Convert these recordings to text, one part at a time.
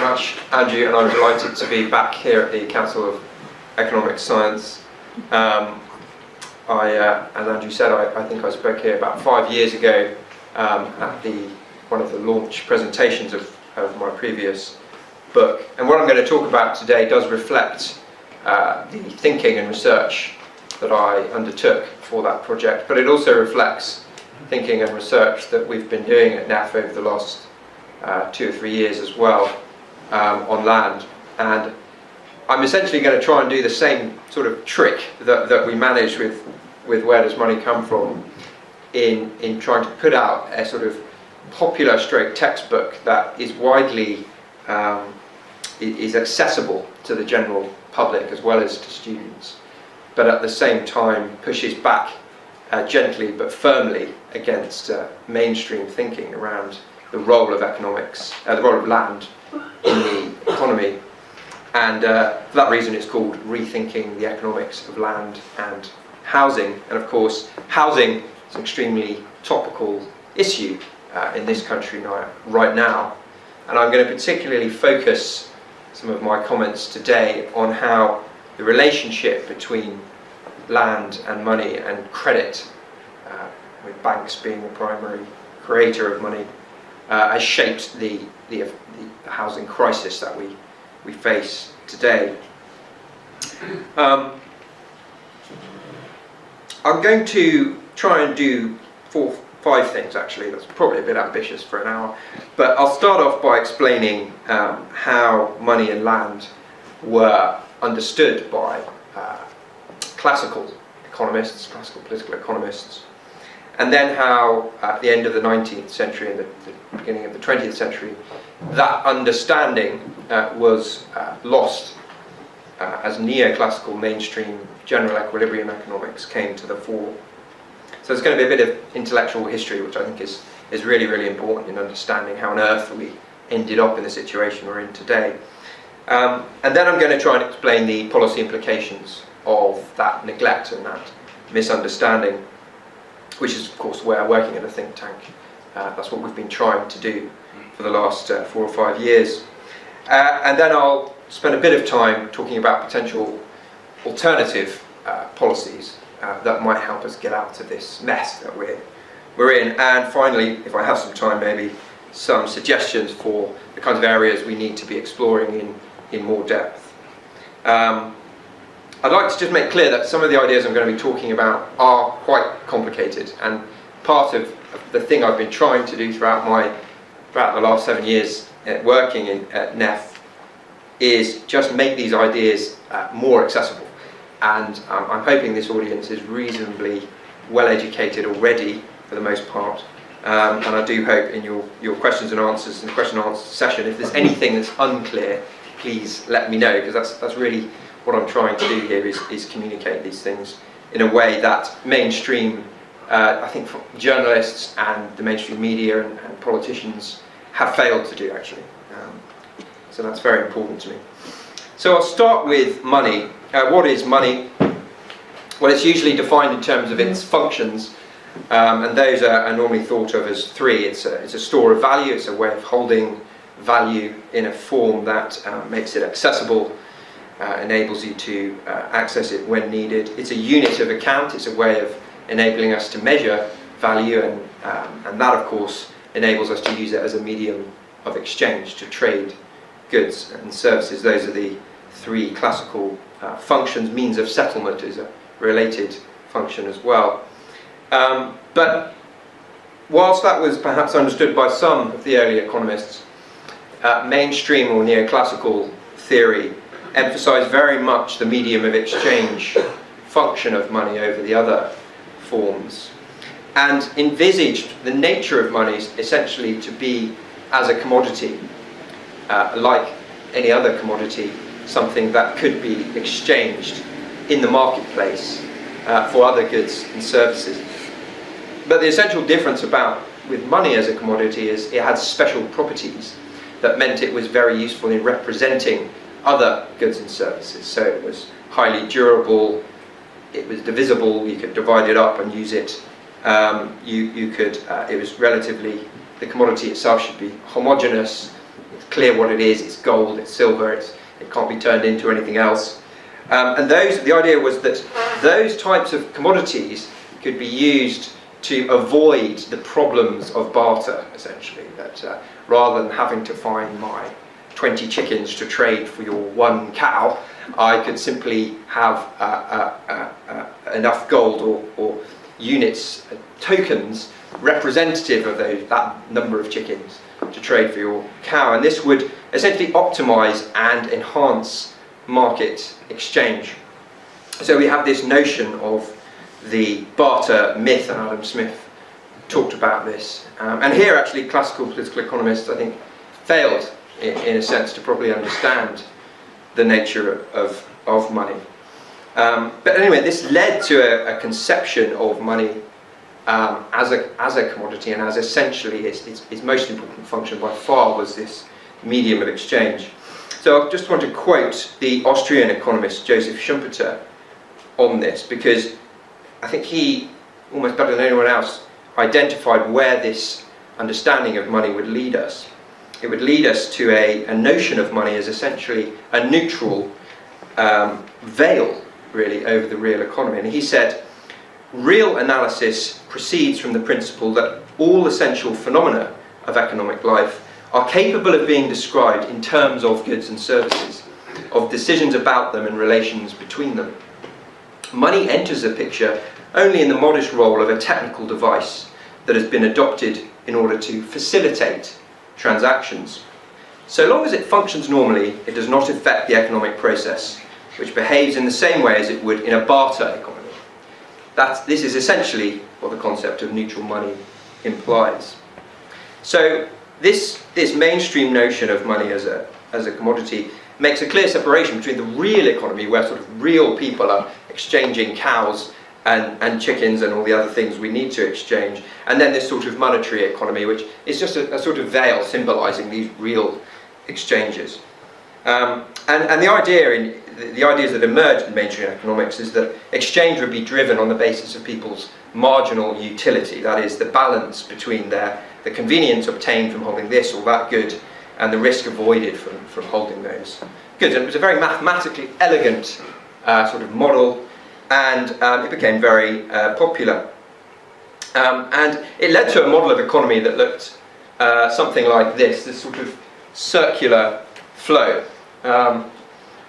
very much, Andrew, and I'm delighted to be back here at the Council of Economic Science. As Andrew said, I think I spoke here about 5 years ago at one of the launch presentations of my previous book. And what I'm going to talk about today does reflect the thinking and research that I undertook for that project, but it also reflects thinking and research that we've been doing at NEF over the last 2 or 3 years as well on land. And I'm essentially going to try and do the same sort of trick that we manage with Where Does Money Come From in trying to put out a sort of popular straight textbook that is widely is accessible to the general public as well as to students, but at the same time pushes back gently but firmly against mainstream thinking around the role of economics, the role of land in the economy. And for that reason it's called Rethinking the Economics of Land and Housing. And of course housing is an extremely topical issue in this country right now. And I'm going to particularly focus some of my comments today on how the relationship between land and money and credit, with banks being the primary creator of money, has shaped the housing crisis that we face today. I'm going to try and do 5 things actually. That's probably a bit ambitious for an hour, but I'll start off by explaining how money and land were understood by classical economists, classical political economists, and then how at the end of the 19th century and the beginning of the 20th century that understanding was lost as neoclassical mainstream general equilibrium economics came to the fore. So there's going to be a bit of intellectual history which I think is really, really important in understanding how on earth we ended up in the situation we're in today. And then I'm going to try and explain the policy implications of that neglect and that misunderstanding, which is of course where working in a think tank, that's what we've been trying to do for the last 4 or 5 years. And then I'll spend a bit of time talking about potential alternative policies that might help us get out of this mess that we're in. And finally, if I have some time, maybe some suggestions for the kinds of areas we need to be exploring in more depth. I'd like to just make clear that some of the ideas I'm going to be talking about are quite complicated, and part of the thing I've been trying to do throughout the last 7 years working at NEF is just make these ideas more accessible. And I'm hoping this audience is reasonably well educated already for the most part, and I do hope in your questions and answers, in the question and answer session, if there's anything that's unclear, please let me know, because that's really what I'm trying to do here is communicate these things in a way that mainstream, I think journalists and the mainstream media and politicians have failed to do actually. So that's very important to me. So I'll start with money. What is money? Well, it's usually defined in terms of its functions, and those are normally thought of as 3. It's a store of value, it's a way of holding value in a form that makes it accessible, enables you to access it when needed. It's a unit of account, it's a way of enabling us to measure value, and that of course enables us to use it as a medium of exchange to trade goods and services. Those are the 3 classical functions. Means of settlement is a related function as well. But whilst that was perhaps understood by some of the early economists, mainstream or neoclassical theory emphasised very much the medium of exchange function of money over the other forms, and envisaged the nature of money essentially to be as a commodity, like any other commodity, something that could be exchanged in the marketplace for other goods and services. But the essential difference with money as a commodity is it had special properties that meant it was very useful in representing other goods and services. So it was highly durable, it was divisible, you could divide it up and use it. It was relatively, the commodity itself should be homogeneous, It's clear what it is. It's gold, it's silver, it can't be turned into anything else. And the idea was that those types of commodities could be used to avoid the problems of barter, essentially. That rather than having to find my 20 chickens to trade for your 1 cow, I could simply have enough gold or units, tokens, representative of that number of chickens to trade for your cow. And this would essentially optimize and enhance market exchange. So we have this notion of the barter myth, and Adam Smith talked about this. And here actually classical political economists, I think, failed in a sense to properly understand the nature of money. But anyway, this led to a conception of money as a commodity, and as essentially its most important function by far was this medium of exchange. So I just want to quote the Austrian economist Joseph Schumpeter on this, because I think he, almost better than anyone else, identified where this understanding of money would lead us. It would lead us to a notion of money as essentially a neutral veil, really, over the real economy. And he said, real analysis proceeds from the principle that all essential phenomena of economic life are capable of being described in terms of goods and services, of decisions about them and relations between them. Money enters the picture only in the modest role of a technical device that has been adopted in order to facilitate transactions. So long as it functions normally, it does not affect the economic process, which behaves in the same way as it would in a barter economy. This is essentially what the concept of neutral money implies. So this mainstream notion of money as a commodity makes a clear separation between the real economy, where sort of real people are exchanging cows and chickens and all the other things we need to exchange, and then this sort of monetary economy, which is just a sort of veil symbolizing these real exchanges. And the ideas that emerged in mainstream economics is that exchange would be driven on the basis of people's marginal utility, that is, the balance between the convenience obtained from holding this or that good and the risk avoided from holding those goods. And it was a very mathematically elegant sort of model, and it became very popular. And it led to a model of economy that looked something like this sort of circular flow,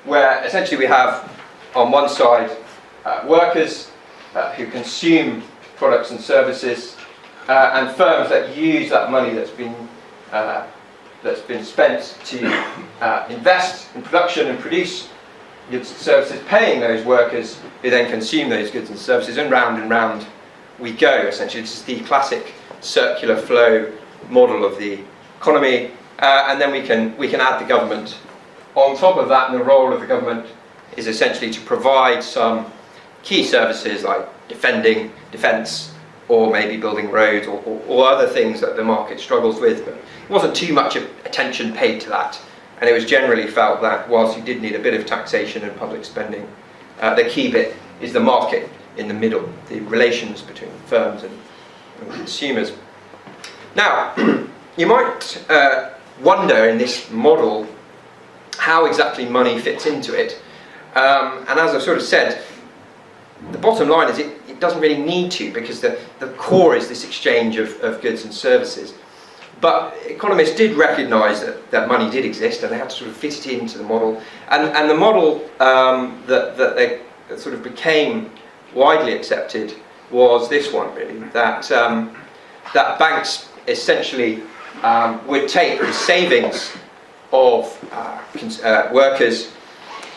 where essentially we have on one side workers who consume products and services, and firms that use that money that's been spent to invest in production and produce goods and services, paying those workers who then consume those goods and services, and round we go. Essentially, this is the classic circular flow model of the economy, and then we can add the government on top of that, and the role of the government is essentially to provide some key services like defence, or maybe building roads, or other things that the market struggles with. But it wasn't too much attention paid to that, and it was generally felt that whilst you did need a bit of taxation and public spending, the key bit is the market in the middle, the relations between firms and consumers. Now, you might wonder in this model how exactly money fits into it, and as I've sort of said, the bottom line is it doesn't really need to, because the core is this exchange of goods and services. But economists did recognise that money did exist, and they had to sort of fit it into the model. And the model that sort of became widely accepted was this one, really, that banks essentially would take the savings of workers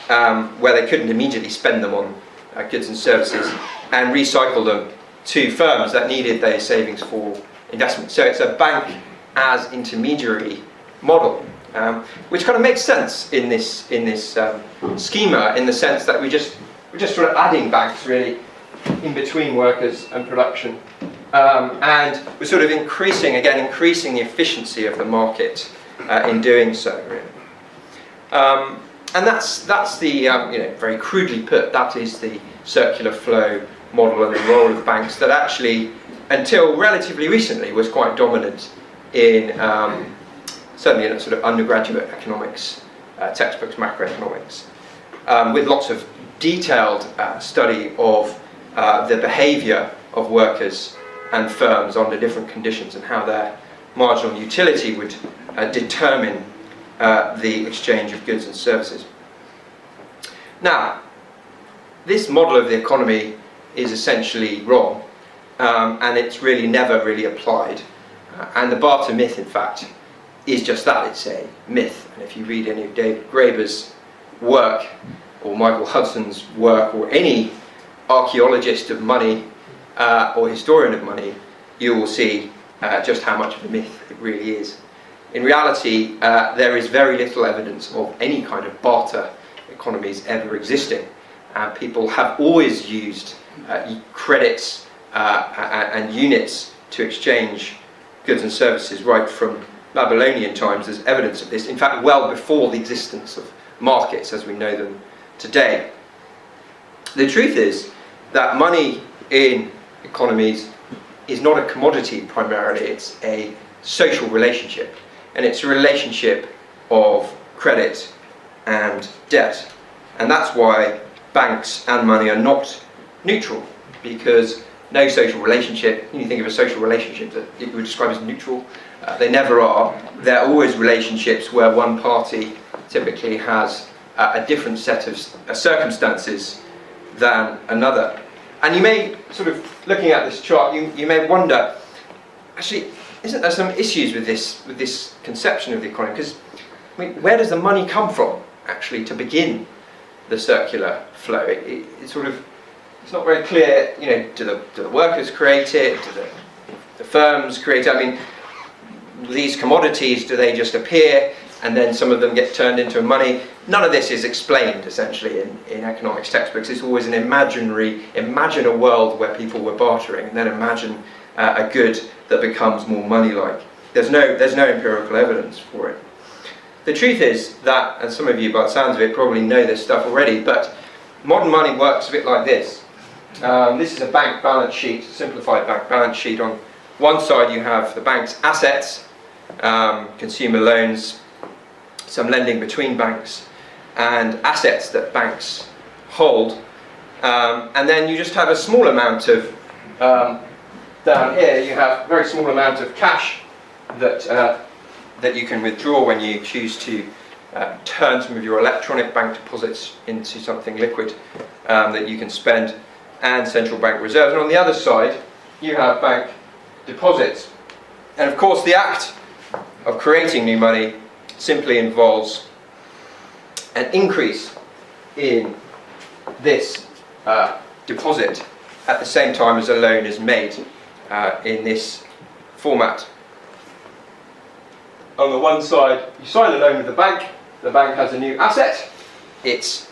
where they couldn't immediately spend them on goods and services, and recycle them to firms that needed those savings for investment. So it's a bank as intermediary model, which kind of makes sense in this schema, in the sense that we're just sort of adding banks really in between workers and production, and we're sort of increasing the efficiency of the market in doing so, really. And that's the, very crudely put, that is the circular flow model and the role of banks that actually, until relatively recently, was quite dominant in certainly in a sort of undergraduate economics textbooks, macroeconomics, with lots of detailed study of the behaviour of workers and firms under different conditions and how their marginal utility would determine the exchange of goods and services. Now, this model of the economy is essentially wrong, and it's really never really applied. And the barter myth, in fact, is just that, it's a myth. And if you read any of David Graeber's work, or Michael Hudson's work, or any archaeologist of money or historian of money, you will see just how much of a myth it really is. In reality, there is very little evidence of any kind of barter economies ever existing. People have always used credits and units to exchange goods and services right from Babylonian times. There's evidence of this, in fact, well before the existence of markets as we know them today. The truth is that money in economies is not a commodity primarily, it's a social relationship. And it's a relationship of credit and debt. And that's why banks and money are not neutral, because no social relationship, when you think of a social relationship that you would describe as neutral, they never are. They're always relationships where one party typically has a different set of circumstances than another. And you may, sort of looking at this chart, you may wonder, actually, isn't there some issues with this conception of the economy? Because, I mean, where does the money come from, actually, to begin the circular flow? It's sort of, it's not very clear, you know, do the workers create it? Do the firms create it? I mean, these commodities, do they just appear and then some of them get turned into money? None of this is explained, essentially, in economics textbooks. It's always an imagine a world where people were bartering, and then imagine a good that becomes more money-like. There's no empirical evidence for it. The truth is that, and some of you by the sounds of it probably know this stuff already, but modern money works a bit like this. This is a bank balance sheet, simplified bank balance sheet. On one side you have the bank's assets, consumer loans, some lending between banks, and assets that banks hold. And then you just have a small amount of, down here you have a very small amount of cash that you can withdraw when you choose to turn some of your electronic bank deposits into something liquid that you can spend, and central bank reserves. And on the other side you have bank deposits. And of course the act of creating new money simply involves an increase in this deposit at the same time as a loan is made in this format. On the one side, you sign a loan with the bank has a new asset, its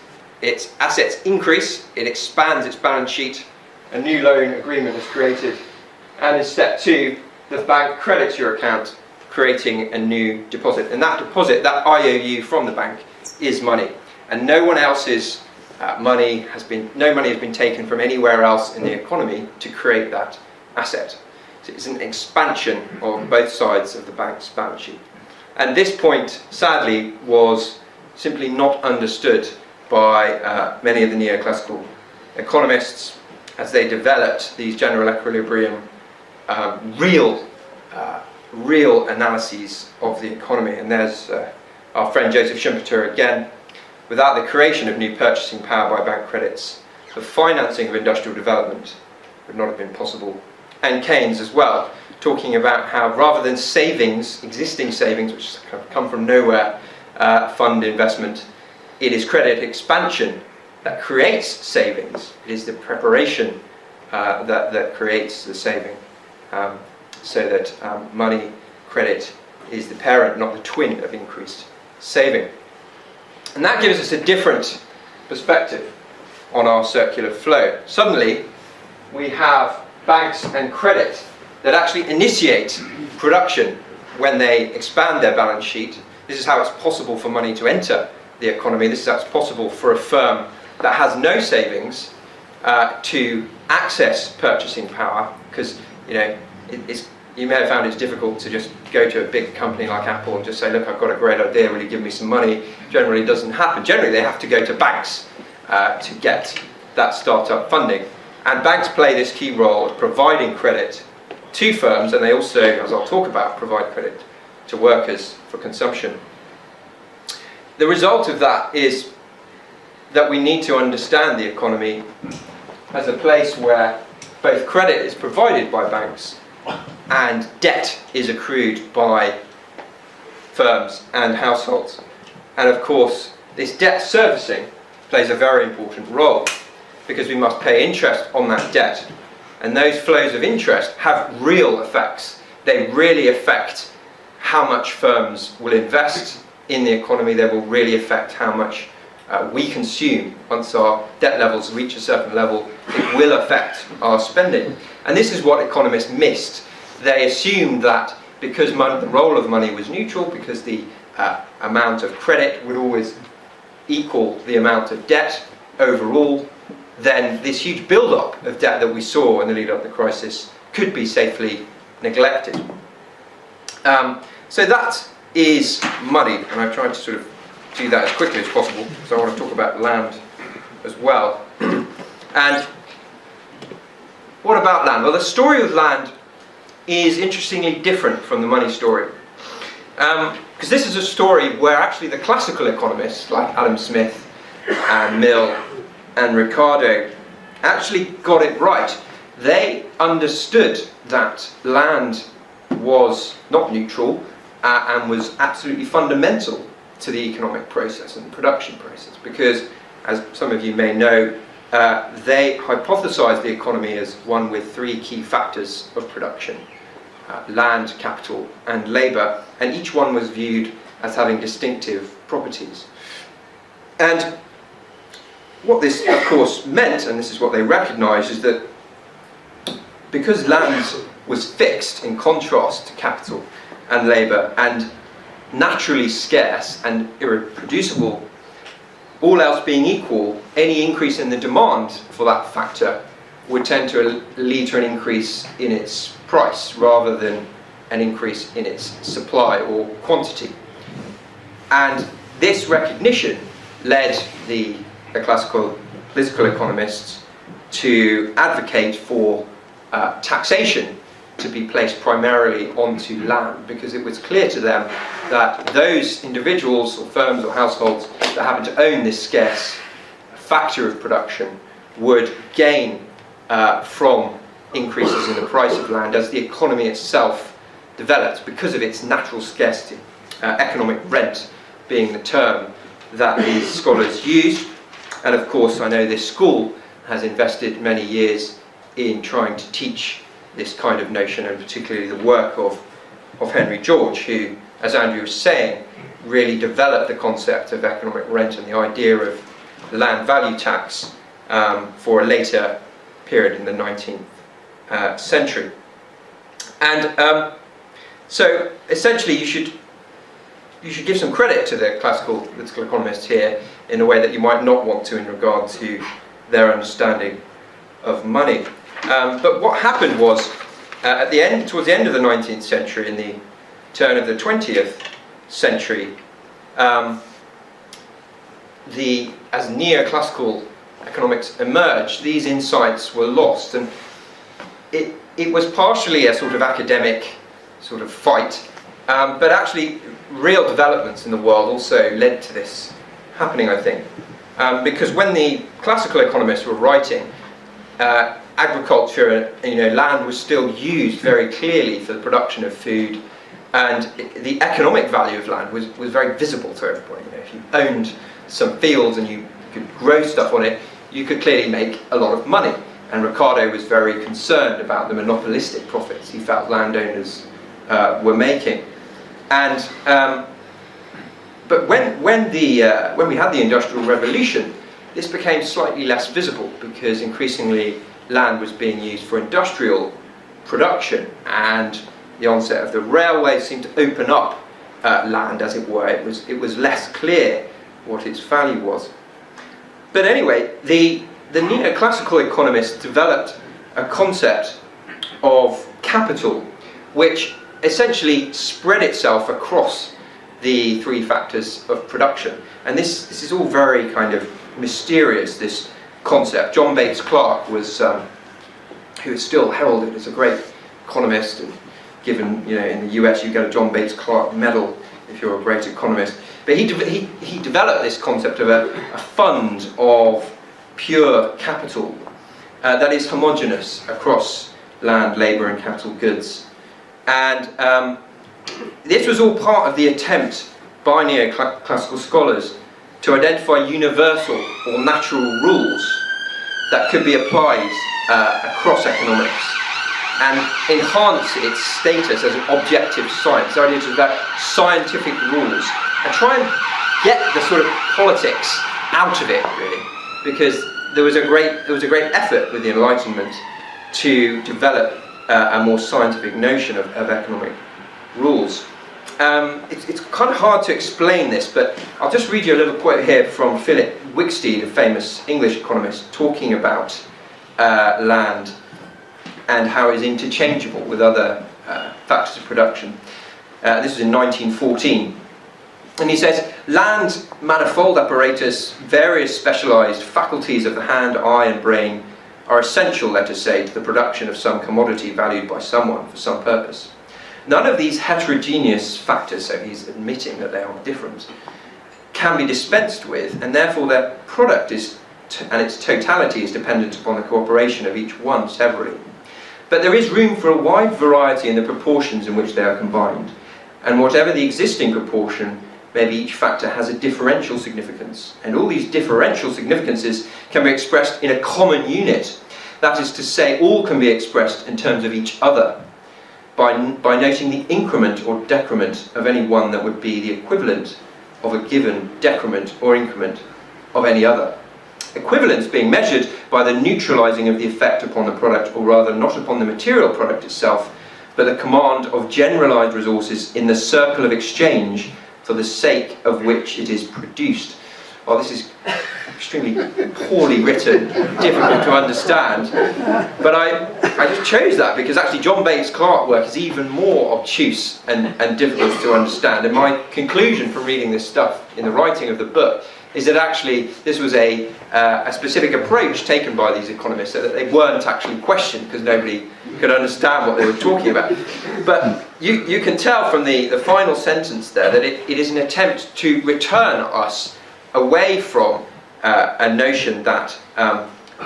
assets increase, it expands its balance sheet, a new loan agreement is created, and in step 2, the bank credits your account, creating a new deposit. And that deposit, that IOU from the bank, is money. And no one else's no money has been taken from anywhere else in the economy to create that asset. So it's an expansion of both sides of the bank's balance sheet. And this point, sadly, was simply not understood by many of the neoclassical economists as they developed these general equilibrium, real analyses of the economy. And there's our friend Joseph Schumpeter again. Without the creation of new purchasing power by bank credits, the financing of industrial development would not have been possible. And Keynes as well, talking about how rather than savings, existing savings, which come from nowhere, fund investment, it is credit expansion that creates savings. It is the preparation that creates the saving. So that money, credit, is the parent, not the twin of increased saving. And that gives us a different perspective on our circular flow. Suddenly, we have banks and credit that actually initiate production when they expand their balance sheet. This is how it's possible for money to enter the economy. This is how it's possible for a firm that has no savings to access purchasing power, because, you know, it's you may have found it's difficult to just go to a big company like Apple and just say, look, I've got a great idea, will you give me some money? Generally it doesn't happen. Generally they have to go to banks to get that startup funding. And banks play this key role of providing credit to firms, and they also, as I'll talk about, provide credit to workers for consumption. The result of that is that we need to understand the economy as a place where both credit is provided by banks and debt is accrued by firms and households. And of course, this debt servicing plays a very important role, because we must pay interest on that debt. And those flows of interest have real effects. They really affect how much firms will invest in the economy. They will really affect how much we consume. Once our debt levels reach a certain level, it will affect our spending. And this is what economists missed. They assumed that because the role of money was neutral, because the amount of credit would always equal the amount of debt overall, then this huge build-up of debt that we saw in the lead-up to the crisis could be safely neglected. So that is money, and I've tried to sort of do that as quickly as possible, so I want to talk about land as well. And what about land? Well, the story of land is interestingly different from the money story. Because this is a story where actually the classical economists like Adam Smith and Mill and Ricardo actually got it right. They understood that land was not neutral and was absolutely fundamental to the economic process and the production process, because, as some of you may know, they hypothesized the economy as one with three key factors of production: land, capital and labour, and each one was viewed as having distinctive properties. And what this of course meant, and this is what they recognised, is that because land was fixed in contrast to capital and labour and naturally scarce and irreproducible, all else being equal, any increase in the demand for that factor would tend to lead to an increase in its price rather than an increase in its supply or quantity. And this recognition led the classical political economists to advocate for taxation to be placed primarily onto land, because it was clear to them that those individuals or firms or households that happened to own this scarce factor of production would gain from increases in the price of land as the economy itself developed because of its natural scarcity. Economic rent being the term that these scholars used. And of course, I know this school has invested many years in trying to teach this kind of notion, and particularly the work of Henry George, who, as Andrew was saying, really developed the concept of economic rent and the idea of the land value tax for a later period in the 19th century. And so essentially you should give some credit to the classical political economists here in a way that you might not want to in regard to their understanding of money. But what happened was, towards the end of the 19th century, in the turn of the 20th century, as neoclassical economics emerged, these insights were lost, and it was partially a sort of academic sort of fight, but actually real developments in the world also led to this happening, I think, because when the classical economists were writing, agriculture, land was still used very clearly for the production of food, and the economic value of land was very visible to everybody. If you owned some fields and you could grow stuff on it, you could clearly make a lot of money. And Ricardo was very concerned about the monopolistic profits he felt landowners were making. And but when we had the Industrial Revolution, this became slightly less visible, because increasingly land was being used for industrial production, and the onset of the railway seemed to open up land, as it were. It was less clear what its value was. But anyway, the neoclassical economists developed a concept of capital which essentially spread itself across the three factors of production. And this is all very kind of mysterious, this concept. John Bates Clark was, who is still heralded as a great economist, and given, you know, in the US you get a John Bates Clark medal if you're a great economist. But he developed this concept of a fund of pure capital that is homogeneous across land, labour and capital goods. And this was all part of the attempt by neoclassical scholars to identify universal or natural rules that could be applied across economics and enhance its status as an objective science. The idea is that scientific rules, and try and get the sort of politics out of it, really, because there was a great effort with the Enlightenment to develop a more scientific notion of economic rules. It's kind of hard to explain this, but I'll just read you a little quote here from Philip Wicksteed, a famous English economist, talking about land and how it is interchangeable with other factors of production. This was in 1914. And he says, land, manifold apparatus, various specialised faculties of the hand, eye and brain are essential, let us say, to the production of some commodity valued by someone for some purpose. None of these heterogeneous factors, so he's admitting that they are different, can be dispensed with, and therefore their product and its totality is dependent upon the cooperation of each one severally. But there is room for a wide variety in the proportions in which they are combined, and whatever the existing proportion, maybe each factor has a differential significance, and all these differential significances can be expressed in a common unit. That is to say, all can be expressed in terms of each other, by noting the increment or decrement of any one that would be the equivalent of a given decrement or increment of any other. Equivalence being measured by the neutralizing of the effect upon the product, or rather not upon the material product itself, but the command of generalized resources in the circle of exchange for the sake of which it is produced. Well, this is extremely poorly written, difficult to understand, but I just chose that because actually John Bates Clark work is even more obtuse and difficult to understand, and my conclusion from reading this stuff in the writing of the book is that actually this was a specific approach taken by these economists, so that they weren't actually questioned because nobody could understand what they were talking about. But you can tell from the final sentence there that it is an attempt to return us away from a notion that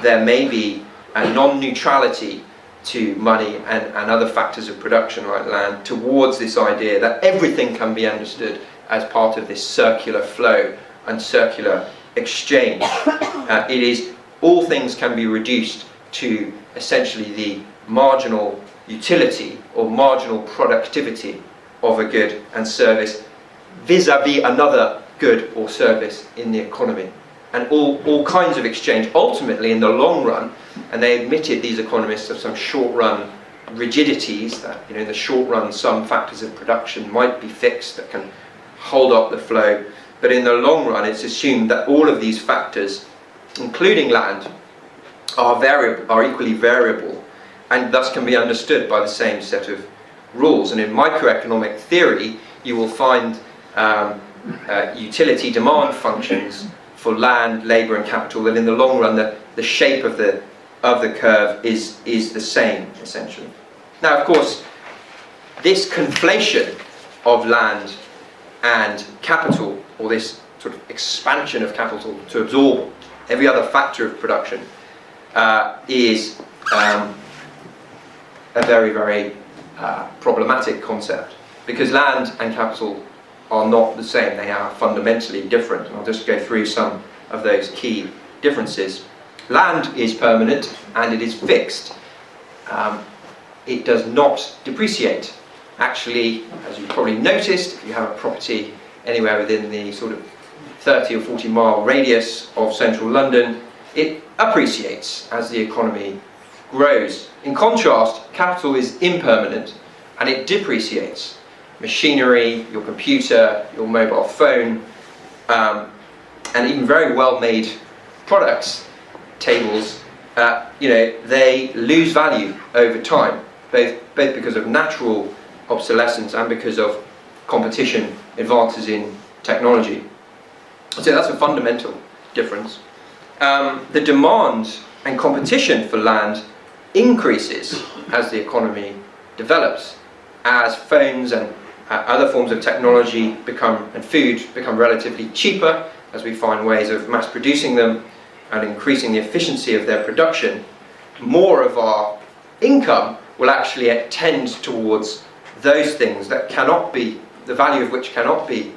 there may be a non-neutrality to money and other factors of production like land, towards this idea that everything can be understood as part of this circular flow and circular exchange. It is, all things can be reduced to essentially the marginal utility or marginal productivity of a good and service vis-a-vis another good or service in the economy. And all kinds of exchange, ultimately in the long run, and they admitted, these economists, of some short-run rigidities, that, you know, in the short run some factors of production might be fixed that can hold up the flow, but in the long run it's assumed that all of these factors, including land, are equally variable, and thus can be understood by the same set of rules. And in microeconomic theory you will find utility demand functions for land, labour and capital, that in the long run the shape of the curve is the same, essentially. Now, of course, this conflation of land and capital, or this sort of expansion of capital to absorb every other factor of production, is a very, very problematic concept, because land and capital are not the same. They are fundamentally different, and I'll just go through some of those key differences. Land is permanent and it is fixed. It does not depreciate. Actually, as you've probably noticed, if you have a property anywhere within the sort of 30 or 40 mile radius of central London, it appreciates as the economy grows. In contrast, capital is impermanent and it depreciates. Machinery, your computer, your mobile phone, and even very well-made products, tables, they lose value over time. both because of natural obsolescence and because of competition, advances in technology. So that's a fundamental difference. The demand and competition for land increases as the economy develops, as phones and other forms of technology and food become relatively cheaper, as we find ways of mass producing them and increasing the efficiency of their production. More of our income will actually tend towards those things that cannot be, the value of which cannot be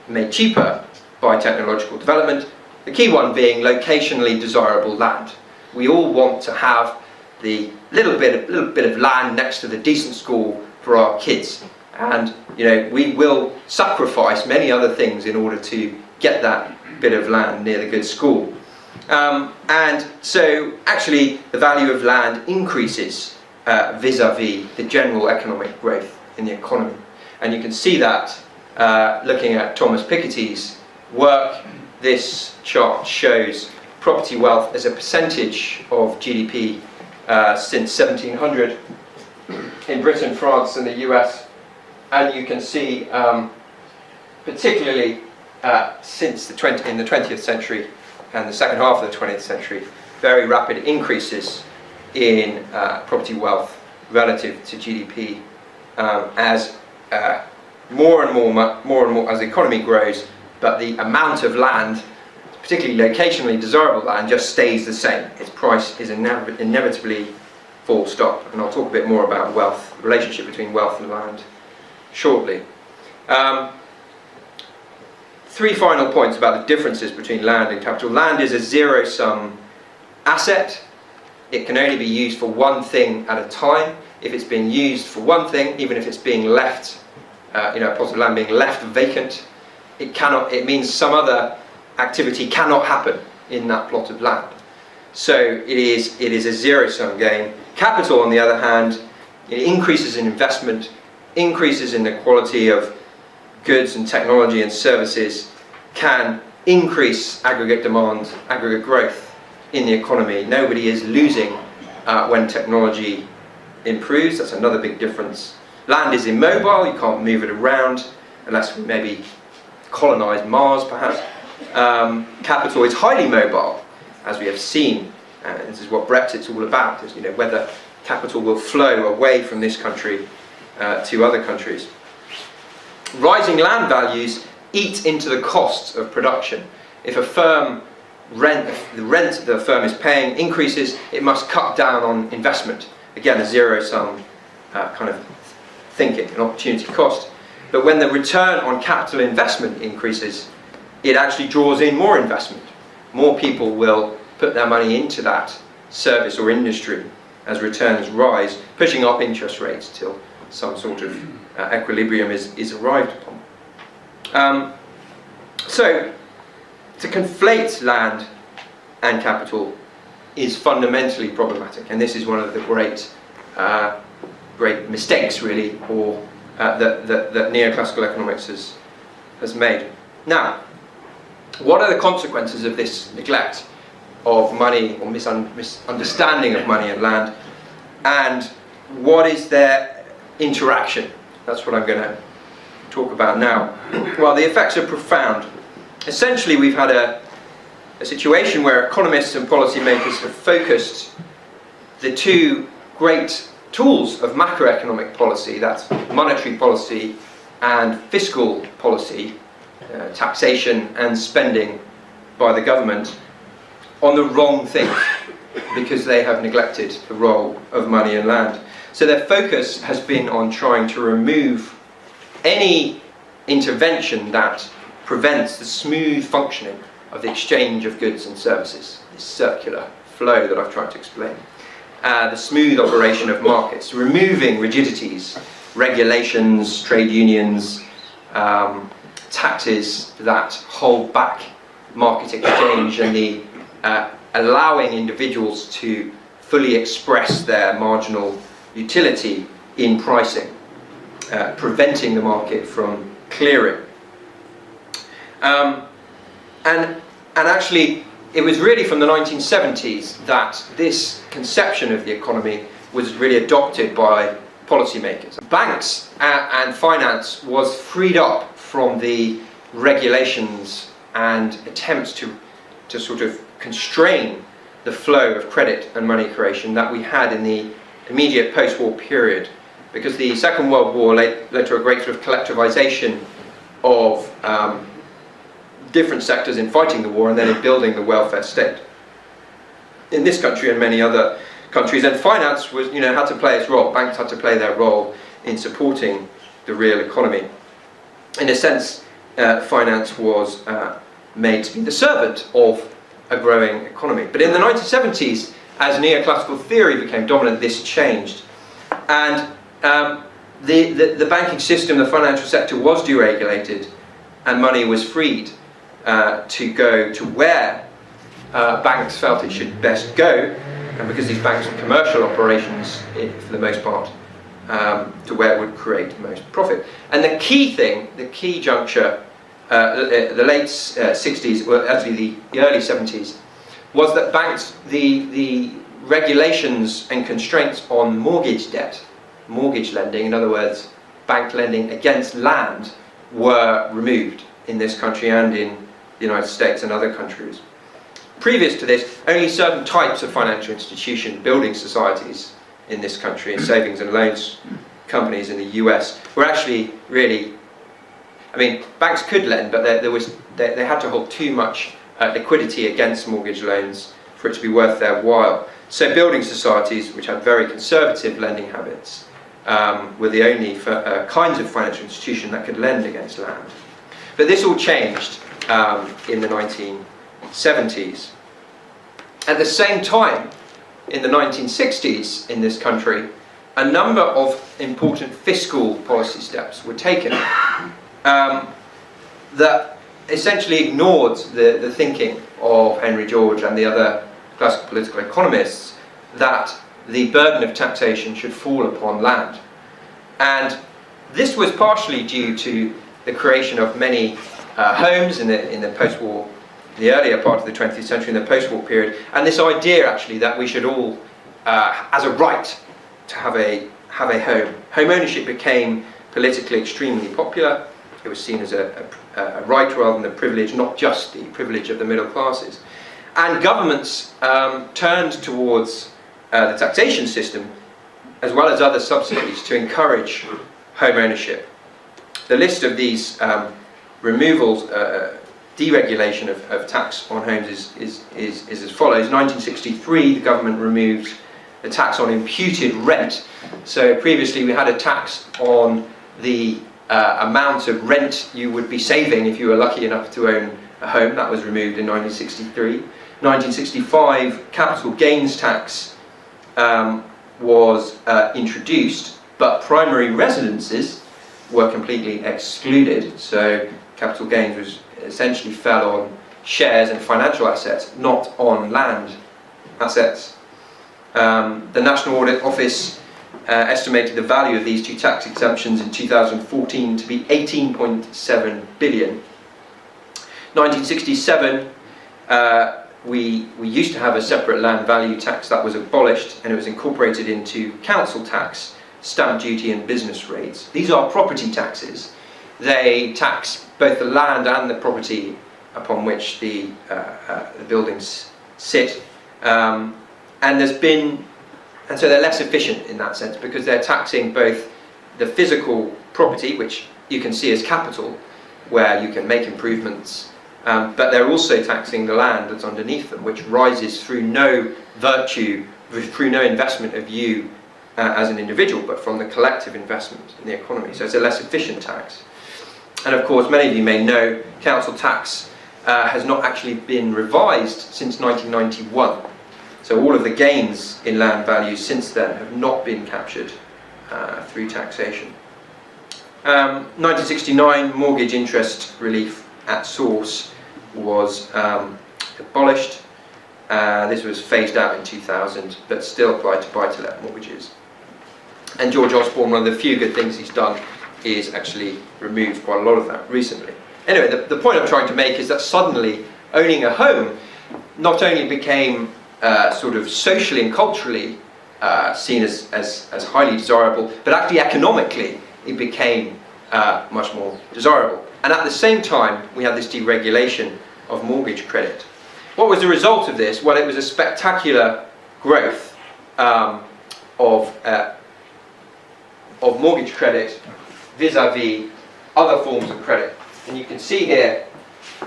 made cheaper by technological development. The key one being locationally desirable land. We all want to have the little bit of land next to the decent school for our kids, and we will sacrifice many other things in order to get that bit of land near the good school. And so actually the value of land increases vis-a-vis the general economic growth in the economy. And you can see that looking at Thomas Piketty's work. This chart shows property wealth as a percentage of GDP since 1700 in Britain, France and the US. And you can see particularly since in the 20th century and the second half of the 20th century, very rapid increases in property wealth relative to GDP as more and more as the economy grows, but the amount of land, particularly locationally desirable land, just stays the same. Its price is inevitably full stop. And I'll talk a bit more about wealth, the relationship between wealth and land shortly. Three final points about the differences between land and capital. Land is a zero-sum asset. It can only be used for one thing at a time. If it's being used for one thing, even if it's being left, a plot of land being left vacant, it means some other activity cannot happen in that plot of land. So it is a zero-sum game. Capital, on the other hand, it increases in investment, increases in the quality of goods and technology and services, can increase aggregate demand, aggregate growth in the economy. Nobody is losing when technology improves. That's another big difference. Land is immobile, you can't move it around unless we maybe colonise Mars perhaps. Capital is highly mobile, as we have seen. This is what Brexit's all about, is whether capital will flow away from this country to other countries. Rising land values eat into the costs of production. If the rent the firm is paying increases, it must cut down on investment. Again, a zero-sum kind of thinking, an opportunity cost. But when the return on capital investment increases, it actually draws in more investment. More people will put their money into that service or industry as returns rise, pushing up interest rates till some sort of equilibrium is arrived upon. So, to conflate land and capital is fundamentally problematic, and this is one of the great mistakes, really, or that neoclassical economics has made. Now, what are the consequences of this neglect of money or misunderstanding of money and land, and what is their interaction? That's what I'm going to talk about now. Well, the effects are profound. Essentially, we've had a situation where economists and policymakers have focused the two great tools of macroeconomic policy, that's monetary policy and fiscal policy, taxation and spending by the government, on the wrong thing, because they have neglected the role of money and land. So their focus has been on trying to remove any intervention that prevents the smooth functioning of the exchange of goods and services, this circular flow that I've tried to explain. The smooth operation of markets, removing rigidities, regulations, trade unions, taxes that hold back market exchange, and the allowing individuals to fully express their marginal utility in pricing, preventing the market from clearing. And actually, it was really from the 1970s that this conception of the economy was really adopted by policymakers. Banks and finance was freed up from the regulations and attempts to sort of constrain the flow of credit and money creation that we had in the immediate post-war period, because the Second World War led to a great sort of collectivization of different sectors in fighting the war and then in building the welfare state in this country and many other countries. And finance was, had to play its role. Banks had to play their role in supporting the real economy. In a sense, finance was made to be the servant of a growing economy. But in the 1970s, as neoclassical theory became dominant, this changed. And the banking system, the financial sector was deregulated, and money was freed to go to where banks felt it should best go, and because these banks are commercial operations for the most part, to where it would create most profit. And the key thing, the key juncture, the late 60s, well actually the early 70s, was that banks, the regulations and constraints on mortgage debt, mortgage lending, in other words, bank lending against land, were removed in this country and in the United States and other countries. Previous to this, only certain types of financial institutions, building societies in this country and savings and loans companies in the US were actually really, I mean, banks could lend, but they had to hold too much liquidity against mortgage loans for it to be worth their while. So building societies, which had very conservative lending habits, were the only kinds of financial institution that could lend against land. But this all changed in the 1970s. At the same time, in the 1960s in this country, a number of important fiscal policy steps were taken that essentially ignored the thinking of Henry George and the other classical political economists that the burden of taxation should fall upon land. And this was partially due to the creation of many homes in the post-war, the earlier part of the 20th century, in the post-war period, and this idea actually that we should all, as a right, to have a home. Home ownership became politically extremely popular. It was seen as a right rather than a privilege, not just the privilege of the middle classes. And governments turned towards the taxation system, as well as other subsidies, to encourage home ownership. The list of these removals, deregulation of tax on homes is as follows. 1963, the government removed the tax on imputed rent. So previously we had a tax on the amount of rent you would be saving if you were lucky enough to own a home. That was removed in 1963. 1965, capital gains tax was introduced, but primary residences were completely excluded. So capital gains was essentially fell on shares and financial assets, not on land assets. The National Audit Office estimated the value of these two tax exemptions in 2014 to be 18.7 billion. 1967, we used to have a separate land value tax that was abolished, and it was incorporated into council tax, stamp duty and business rates. These are property taxes. They tax both the land and the property upon which the buildings sit, and so they're less efficient in that sense, because they're taxing both the physical property, which you can see as capital, where you can make improvements, but they're also taxing the land that's underneath them, which rises through no virtue, through no investment of you as an individual, but from the collective investment in the economy. So it's a less efficient tax. And of course, many of you may know, council tax has not actually been revised since 1991. So all of the gains in land values since then have not been captured through taxation. 1969, mortgage interest relief at source was abolished. This was phased out in 2000, but still applied to buy-to-let mortgages. And George Osborne, one of the few good things he's done is actually removed quite a lot of that recently. Anyway, the point I'm trying to make is that suddenly owning a home not only became sort of socially and culturally seen as highly desirable, but actually economically it became much more desirable. And at the same time, we had this deregulation of mortgage credit. What was the result of this? Well, it was a spectacular growth of mortgage credit vis-à-vis other forms of credit. And you can see here,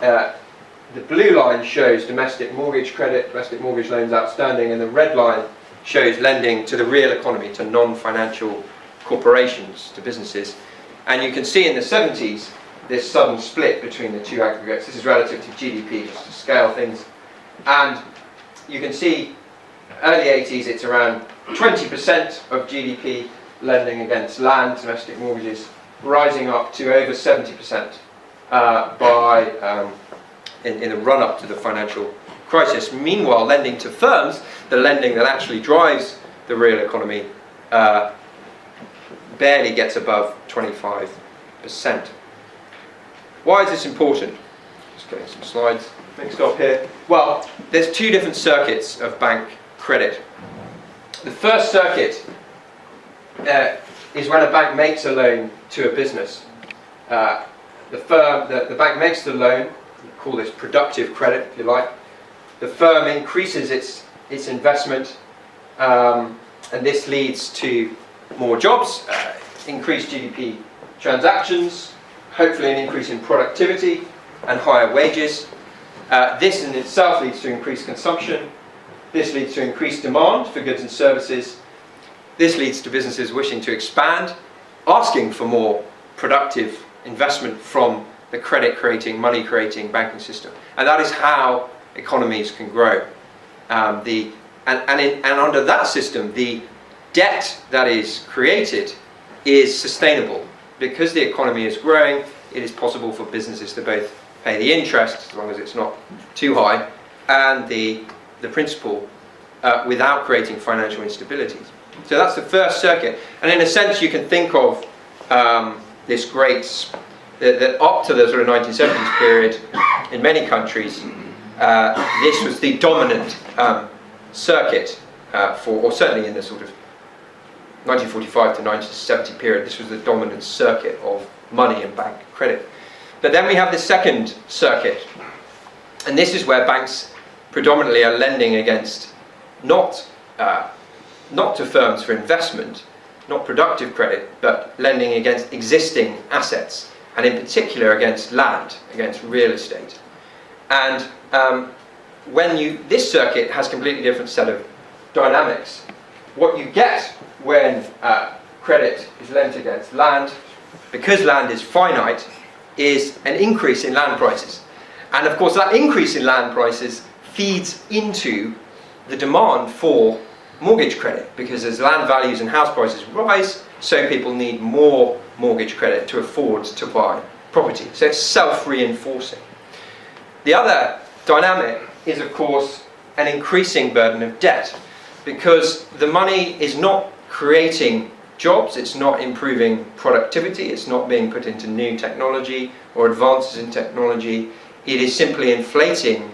the blue line shows domestic mortgage credit, domestic mortgage loans outstanding, and the red line shows lending to the real economy, to non-financial corporations, to businesses. And you can see in the 70s this sudden split between the two aggregates. This is relative to GDP, just to scale things. And you can see early 80s it's around 20% of GDP lending against land, domestic mortgages, rising up to over 70% in the run-up to the financial crisis. Meanwhile, lending to firms, the lending that actually drives the real economy, barely gets above 25%. Why is this important? Just getting some slides mixed up here. Well, there's two different circuits of bank credit. The first circuit is when a bank makes a loan to a business. The bank makes the loan, we call this productive credit if you like. The firm increases its investment, and this leads to more jobs, increased GDP transactions, hopefully an increase in productivity and higher wages. This in itself leads to increased consumption. This leads to increased demand for goods and services. This leads to businesses wishing to expand, asking for more productive investment from the credit-creating, money-creating banking system. And that is how economies can grow. And under that system, the debt that is created is sustainable. Because the economy is growing, it is possible for businesses to both pay the interest, as long as it's not too high, and the principal without creating financial instabilities. So that's the first circuit. And in a sense, you can think of this great, that up to the sort of 1970s period, in many countries, this was the dominant circuit or certainly in the sort of 1945 to 1970 period, this was the dominant circuit of money and bank credit. But then we have the second circuit, and this is where banks predominantly are lending against not to firms for investment, not productive credit, but lending against existing assets, and in particular against land, against real estate. And this circuit has a completely different set of dynamics. What you get when credit is lent against land, because land is finite, is an increase in land prices. And of course that increase in land prices feeds into the demand for mortgage credit, because as land values and house prices rise, so people need more mortgage credit to afford to buy property. So it's self-reinforcing. The other dynamic is, of course, an increasing burden of debt, because the money is not creating jobs, it's not improving productivity, it's not being put into new technology or advances in technology, it is simply inflating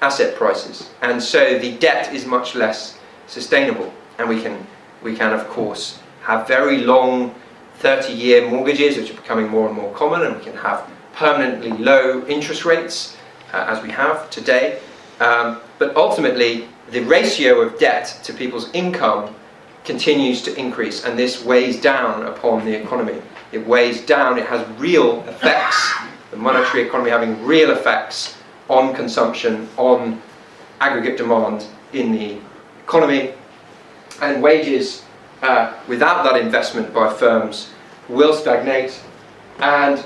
asset prices. And so the debt is much less sustainable. And we can of course have very long 30-year mortgages, which are becoming more and more common, and we can have permanently low interest rates, as we have today. But ultimately, the ratio of debt to people's income continues to increase, and this weighs down upon the economy. It weighs down, it has real effects, the monetary economy having real effects on consumption, on aggregate demand in the economy, and wages without that investment by firms will stagnate, and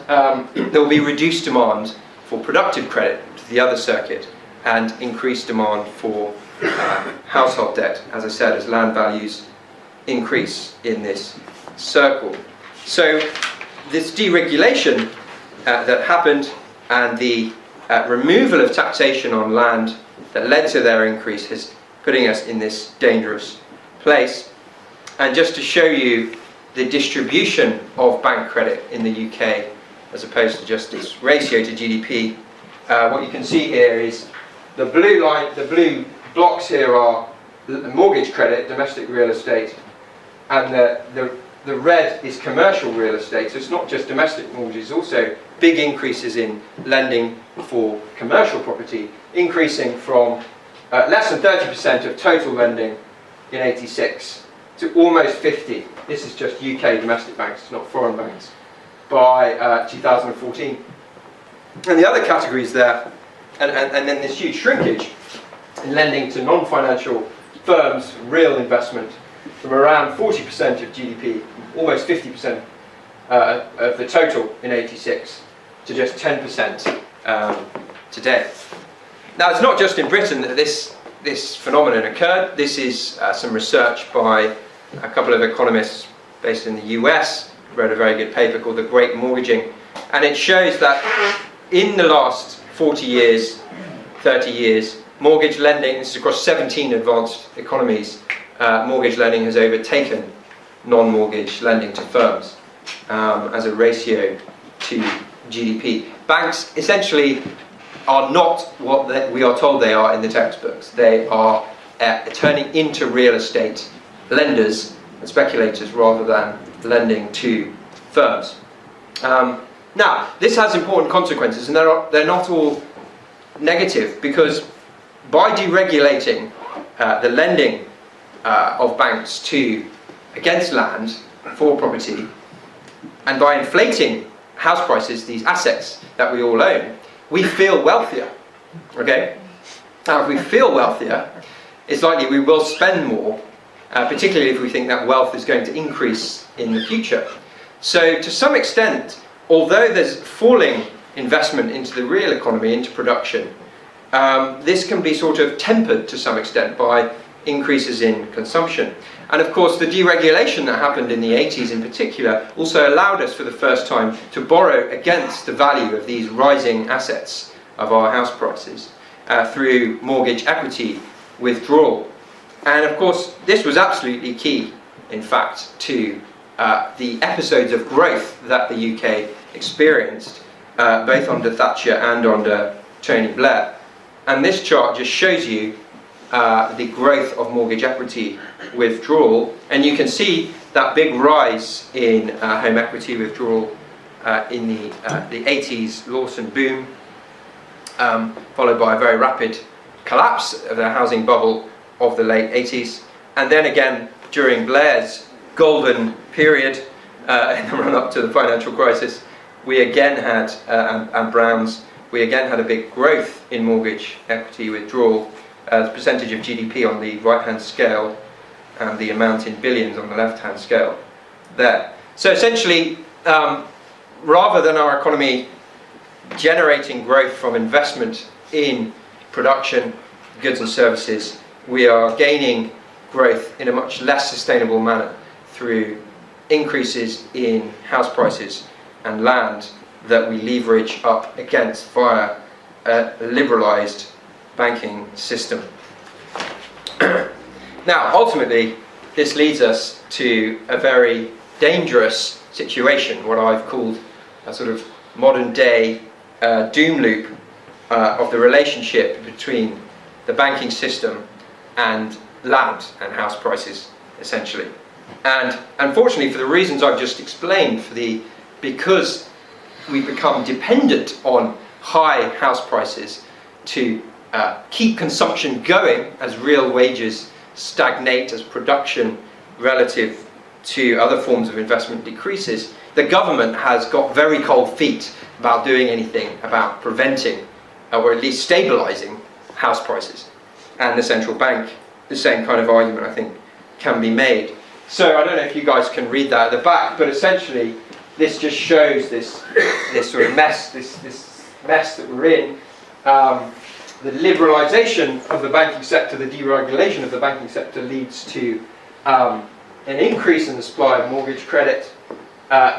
there will be reduced demand for productive credit to the other circuit, and increased demand for household debt, as I said, as land values increase in this circle. So this deregulation that happened, and the removal of taxation on land that led to their increase, is putting us in this dangerous place. And just to show you the distribution of bank credit in the UK, as opposed to just its ratio to GDP, what you can see here is the blue line, the blue blocks here are mortgage credit, domestic real estate, and the red is commercial real estate. So it's not just domestic mortgages, also big increases in lending for commercial property, increasing from less than 30% of total lending in '86 to almost 50. This is just UK domestic banks, it's not foreign banks, by 2014. And the other categories there, and then this huge shrinkage in lending to non-financial firms, real investment, from around 40% of GDP, almost 50% of the total in '86, to just 10% today. Now, it's not just in Britain that this phenomenon occurred. This is some research by a couple of economists based in the US, wrote a very good paper called The Great Mortgaging, and it shows that in the last 40 years, 30 years, mortgage lending, this is across 17 advanced economies, mortgage lending has overtaken non-mortgage lending to firms as a ratio to GDP. Banks essentially are not what we are told they are in the textbooks. They are turning into real estate lenders and speculators rather than lending to firms. Now, this has important consequences, and they're not all negative, because by deregulating the lending of banks against land for property, and by inflating house prices, these assets that we all own, we feel wealthier. Okay? Now, if we feel wealthier, it's likely we will spend more, particularly if we think that wealth is going to increase in the future. So, to some extent, although there's falling investment into the real economy, into production, this can be sort of tempered to some extent by increases in consumption. And of course, the deregulation that happened in the 80s in particular also allowed us for the first time to borrow against the value of these rising assets of our house prices through mortgage equity withdrawal. And of course, this was absolutely key, in fact, to the episodes of growth that the UK experienced, both under Thatcher and under Tony Blair. And this chart just shows you the growth of mortgage equity withdrawal, and you can see that big rise in home equity withdrawal in the 80s Lawson boom, followed by a very rapid collapse of the housing bubble of the late 80s, and then again during Blair's golden period in the run-up to the financial crisis, we again had, and Brown's, we again had a big growth in mortgage equity withdrawal, the percentage of GDP on the right-hand scale and the amount in billions on the left-hand scale there. So essentially, rather than our economy generating growth from investment in production, goods and services, we are gaining growth in a much less sustainable manner through increases in house prices and land that we leverage up against via a liberalised banking system. Now, ultimately, this leads us to a very dangerous situation, what I've called a sort of modern day doom loop of the relationship between the banking system and land and house prices, essentially. And unfortunately, for the reasons I've just explained, because we become dependent on high house prices to keep consumption going as real wages stagnate, as production relative to other forms of investment decreases, the government has got very cold feet about doing anything about preventing or at least stabilising house prices. And the central bank, the same kind of argument I think can be made. So I don't know if you guys can read that at the back, but essentially this just shows this sort of mess, this mess that we're in. The liberalisation of the banking sector, the deregulation of the banking sector leads to an increase in the supply of mortgage credit.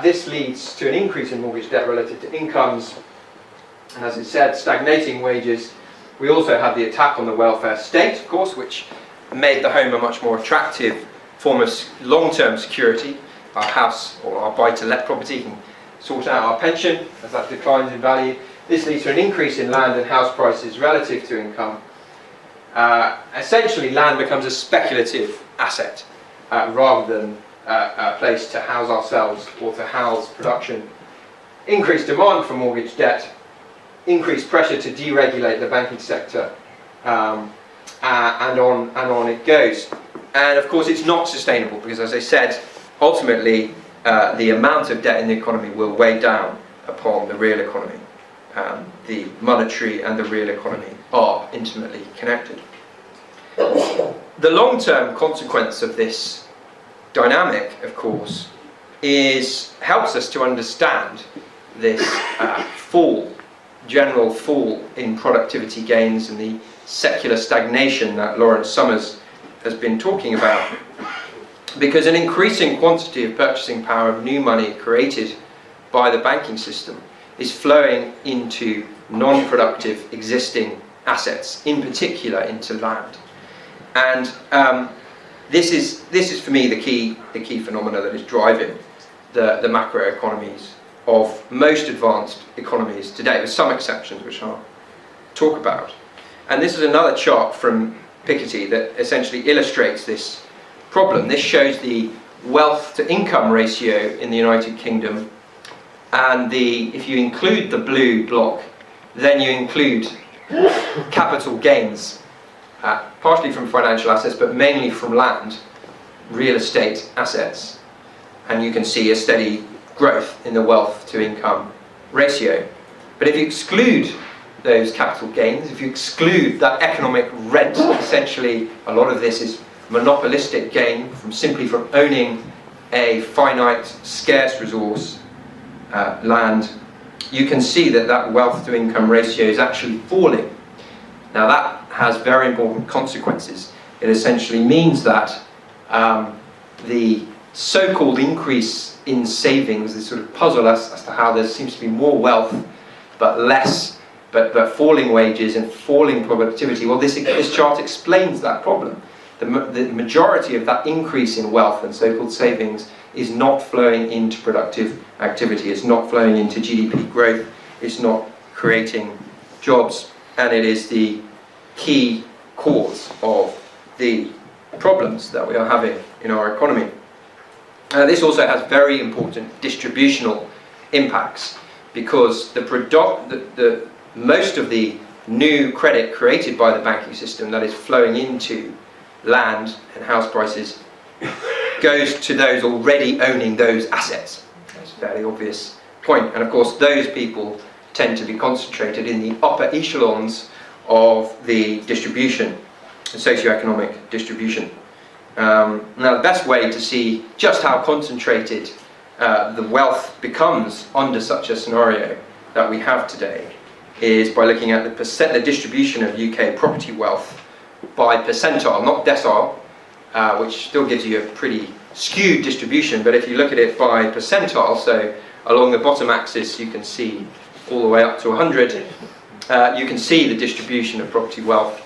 This leads to an increase in mortgage debt relative to incomes, and as it said, stagnating wages. We also have the attack on the welfare state, of course, which made the home a much more attractive form of long-term security. Our house or our buy-to-let property can sort out our pension as that declines in value. This leads to an increase in land and house prices relative to income. essentially land becomes a speculative asset rather than a place to house ourselves or to house production. Increased demand for mortgage debt, increased pressure to deregulate the banking sector, and on it goes. And of course it's not sustainable because, as I said, ultimately the amount of debt in the economy will weigh down upon the real economy. The monetary and the real economy are intimately connected. The long-term consequence of this dynamic, of course, helps us to understand this general fall in productivity gains and the secular stagnation that Lawrence Summers has been talking about. Because an increasing quantity of purchasing power of new money created by the banking system is flowing into non-productive existing assets, in particular into land. And this is for me the key phenomena that is driving the macroeconomies of most advanced economies today, with some exceptions which I'll talk about. And this is another chart from Piketty that essentially illustrates this problem. This shows the wealth to income ratio in the United Kingdom, and if you include the blue block, then you include capital gains, partially from financial assets but mainly from land, real estate assets, and you can see a steady growth in the wealth to income ratio. But if you exclude those capital gains, if you exclude that economic rent, essentially a lot of this is monopolistic gain simply from owning a finite, scarce resource, land, you can see that wealth to income ratio is actually falling. Now that has very important consequences. It essentially means that the so-called increase in savings, this sort of puzzle as to how there seems to be more wealth but falling wages and falling productivity. Well, this chart explains that problem. The majority of that increase in wealth and so-called savings is not flowing into productive activity, it's not flowing into GDP growth, it's not creating jobs, and it is the key cause of the problems that we are having in our economy. This also has very important distributional impacts, because most of the new credit created by the banking system that is flowing into land and house prices goes to those already owning those assets. That's a fairly obvious point. And of course those people tend to be concentrated in the upper echelons of the distribution, the socioeconomic distribution. Now the best way to see just how concentrated the wealth becomes under such a scenario that we have today is by looking at the distribution of UK property wealth by percentile, not decile, which still gives you a pretty skewed distribution, but if you look at it by percentile, so along the bottom axis you can see all the way up to 100, you can see the distribution of property wealth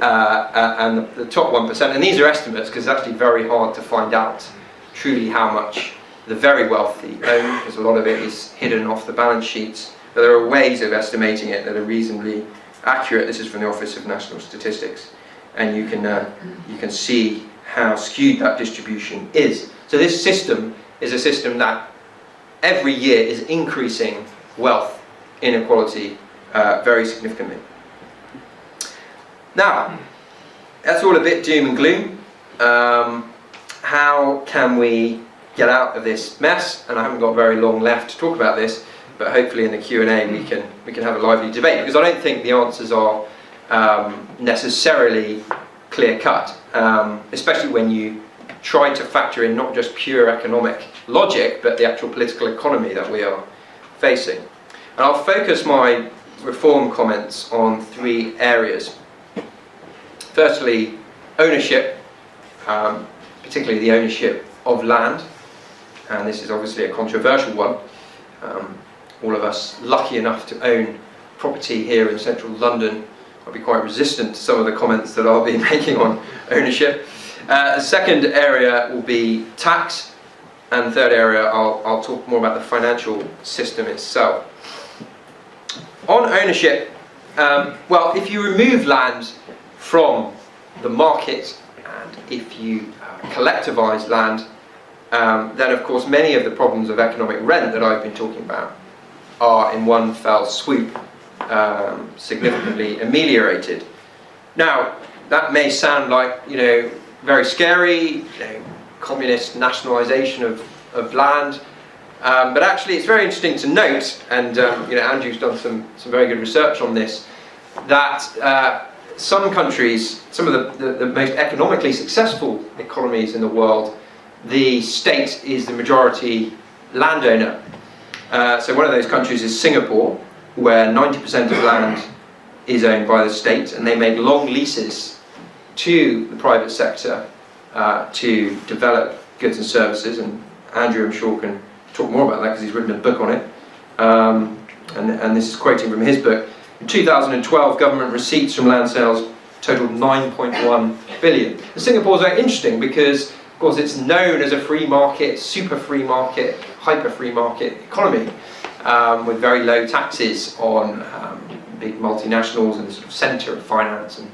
and the top 1%, and these are estimates because it's actually very hard to find out truly how much the very wealthy own, because a lot of it is hidden off the balance sheets, but there are ways of estimating it that are reasonably accurate. This is from the Office of National Statistics, and you can see how skewed that distribution is. So this system is a system that every year is increasing wealth inequality very significantly. Now, that's all a bit doom and gloom. How can we get out of this mess? And I haven't got very long left to talk about this, but hopefully in the Q&A we can have a lively debate, because I don't think the answers are necessarily clear-cut, especially when you try to factor in not just pure economic logic, but the actual political economy that we are facing. And I'll focus my reform comments on three areas. Firstly, ownership, particularly the ownership of land, and this is obviously a controversial one. All of us lucky enough to own property here in central London, I'll be quite resistant to some of the comments that I'll be making on ownership. The second area will be tax, and the third area I'll talk more about the financial system itself. On ownership, well, if you remove land from the market, and if you collectivise land, then of course many of the problems of economic rent that I've been talking about are in one fell swoop significantly ameliorated. Now, that may sound like, very scary, communist nationalisation of land, but actually it's very interesting to note, and Andrew's done some very good research on this, that some countries, some of the most economically successful economies in the world, the state is the majority landowner. So one of those countries is Singapore, where 90% of land is owned by the state, and they make long leases to the private sector to develop goods and services, and Andrew, I'm sure, can talk more about that because he's written a book on it, and this is quoting from his book. In 2012, government receipts from land sales totaled 9.1 billion. And Singapore is very interesting because, of course, it's known as a free market, super free market, hyper free market economy, with very low taxes on big multinationals and the sort of centre of finance. And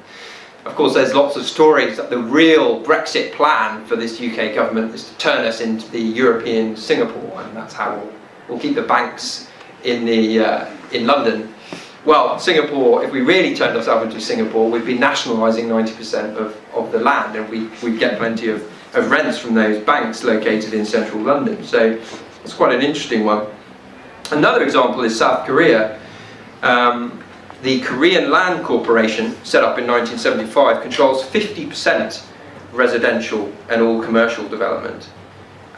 of course, there's lots of stories that the real Brexit plan for this UK government is to turn us into the European Singapore, and that's how we'll keep the banks in London. Well, Singapore, if we really turned ourselves into Singapore, we'd be nationalising 90% of the land, and we'd get plenty of rents from those banks located in central London. So it's quite an interesting one. Another example is South Korea. The Korean Land Corporation, set up in 1975, controls 50% residential and all commercial development.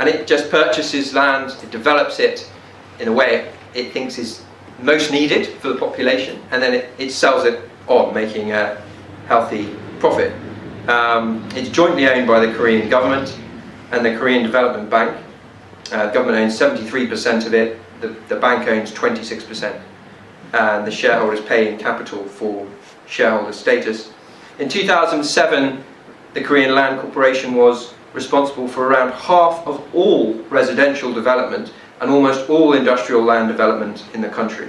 And it just purchases land, it develops it in a way it thinks is most needed for the population, and then it sells it on, making a healthy profit. It's jointly owned by the Korean government and the Korean Development Bank. The government owns 73% of it, the bank owns 26%, and the shareholders pay in capital for shareholder status. In 2007, the Korean Land Corporation was responsible for around half of all residential development and almost all industrial land development in the country.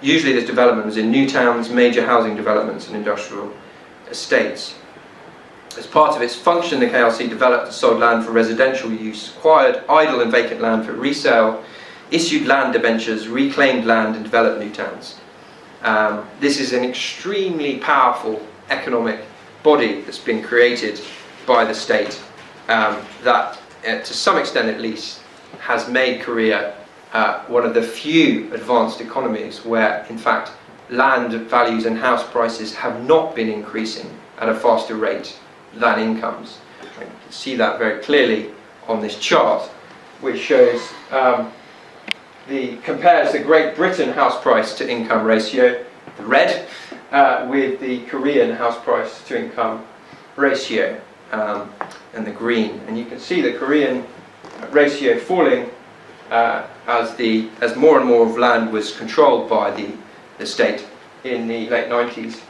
Usually this development was in new towns, major housing developments and industrial estates. As part of its function, the KLC developed and sold land for residential use, acquired idle and vacant land for resale, issued land debentures, reclaimed land and developed new towns. This is an extremely powerful economic body that's been created by the state that, to some extent at least, has made Korea one of the few advanced economies where, in fact, land values and house prices have not been increasing at a faster rate than incomes. You can see that very clearly on this chart, which shows compares the Great Britain house price to income ratio, the red, with the Korean house price to income ratio, and the green. And you can see the Korean ratio falling as more and more of land was controlled by the state in the late 90s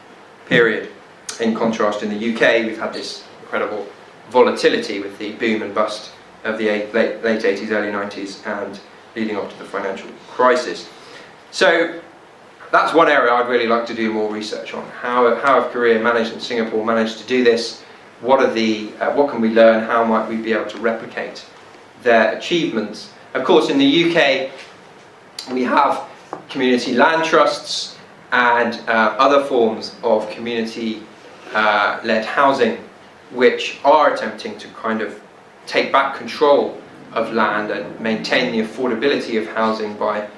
period. In contrast, in the UK, we've had this incredible volatility with the boom and bust of the late 80s, early 90s, and leading up to the financial crisis. So that's one area I'd really like to do more research on. How have Korea managed and Singapore managed to do this? What can we learn? How might we be able to replicate their achievements? Of course, in the UK, we have community land trusts and other forms of community-led housing, which are attempting to kind of take back control of land and maintain the affordability of housing by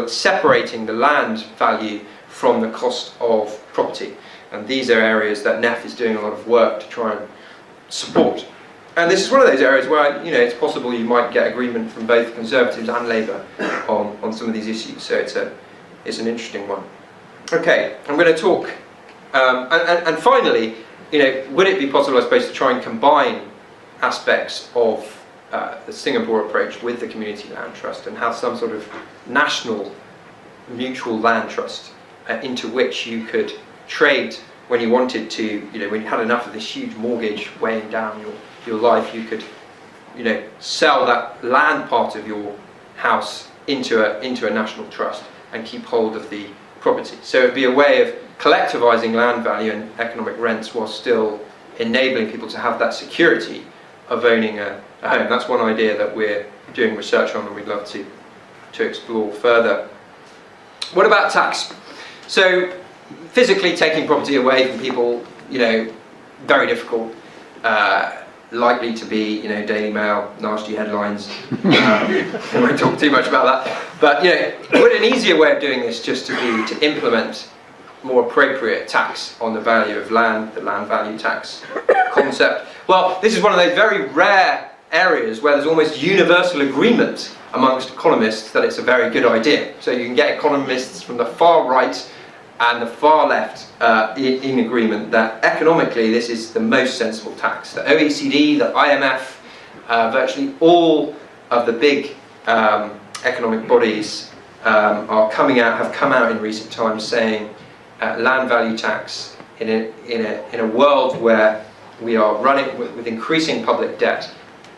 separating the land value from the cost of property. And these are areas that NEF is doing a lot of work to try and support. And this is one of those areas where it's possible you might get agreement from both Conservatives and Labour on some of these issues. So it's an interesting one. Okay, I'm going to talk, and finally, would it be possible, I suppose, to try and combine aspects of the Singapore approach with the community land trust and have some sort of national mutual land trust into which you could trade when you wanted to, when you had enough of this huge mortgage weighing down your life, you could, sell that land part of your house into a national trust and keep hold of the property. So it would be a way of collectivising land value and economic rents while still enabling people to have that security of owning a home. That's one idea that we're doing research on and we'd love to explore further. What about tax? So physically taking property away from people, very difficult. Likely to be, Daily Mail, nasty headlines. I won't talk too much about that. But, would an easier way of doing this just to implement more appropriate tax on the value of land, the land value tax concept? Well, this is one of those very rare areas where there's almost universal agreement amongst economists that it's a very good idea. So you can get economists from the far right and the far left in agreement that economically this is the most sensible tax. The OECD, the IMF, virtually all of the big economic bodies have come out in recent times saying land value tax in a world where we are running with increasing public debt